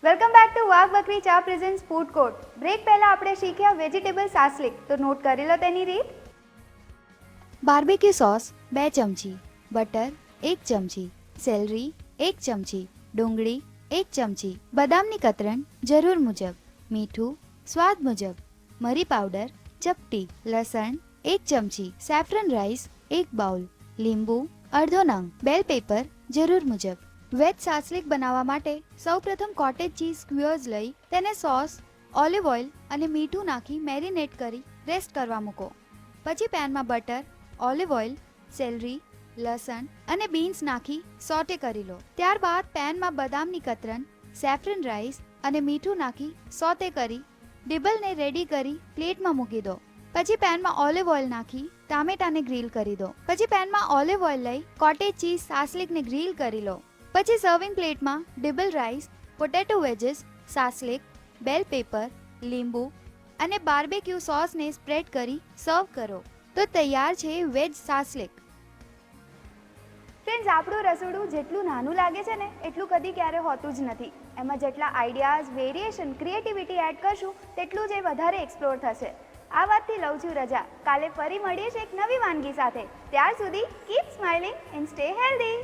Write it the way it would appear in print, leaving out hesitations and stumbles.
Welcome back to વાઘ બકરી ચા પ્રેઝન્ટ્સ ફૂડ કોર્ટ. બ્રેક પહેલા આપણે શીખ્યા વેજીટેબલ સાસલિક, તો નોટ કરી લો તેની રીત. બાર્બેક્યુ સોસ 2 ચમચી, બટર 1 ચમચી, સેલરી 1 ચમચી, ડુંગળી 1 ચમચી, બદામની કતરણ જરૂર મુજબ, મીઠું સ્વાદ મુજબ, મરી પાવડર ચપટી, લસણ 1 ચમચી, સેફ્રન રાઈસ 1 બાઉલ, લીંબુ અડધો નંગ, બેલ પેપર જરૂર મુજબ. વેજ સાસલિક બનાવવા માટે સૌપ્રથમ કોટેજ ચીઝ સ્ક્વેર્સ લઈ તેને સોસ, ઓલિવ ઓઇલ અને મીઠું નાખી મેરિનેટ કરી રેસ્ટ કરવા મૂકો. પછી પેનમાં બટર, ઓલિવ ઓઇલ, સેલરી, લસણ અને બીન્સ નાખી સોટે કરી લો. ત્યારબાદ પેનમાં બદામની કતરણ, સેફ્રન રાઈસ અને મીઠું નાખી સોટે કરી ડિબલને રેડી કરી પ્લેટમાં મૂકી દો. પછી પેનમાં ઓલિવ ઓઇલ નાખી ટામેટાને ગ્રીલ કરી દો. પછી પેનમાં ઓલિવ ઓઇલ લઈ કોટેજ ચીઝ સાસલિકને ગ્રીલ કરી લો. પછી સર્વિંગ પ્લેટમાં ડિબલ રાઈસ, પોટેટો વેજીસ, સાસલિક, બેલ પેપર, લીંબુ અને બાર્બેક્યુ સોસને સ્પ્રેડ કરી સર્વ કરો. તો તૈયાર છે વેજ સાસલિક. ફ્રેન્ડ્સ, આપણું રસોડું જેટલું નાનું લાગે છે ને એટલું કદી ક્યારે હોતું જ નથી. એમાં જેટલા આઈડિયાઝ, વેરિએશન, ક્રિએટિવિટી એડ કરશું તેટલું જ એ વધારે એક્સપ્લોર થશે. આ વાતથી લઉં છું રજા. કાલે ફરી મળીએ છીએ એક નવી વાનગી સાથે. ત્યાર સુધી keep smiling and stay healthy.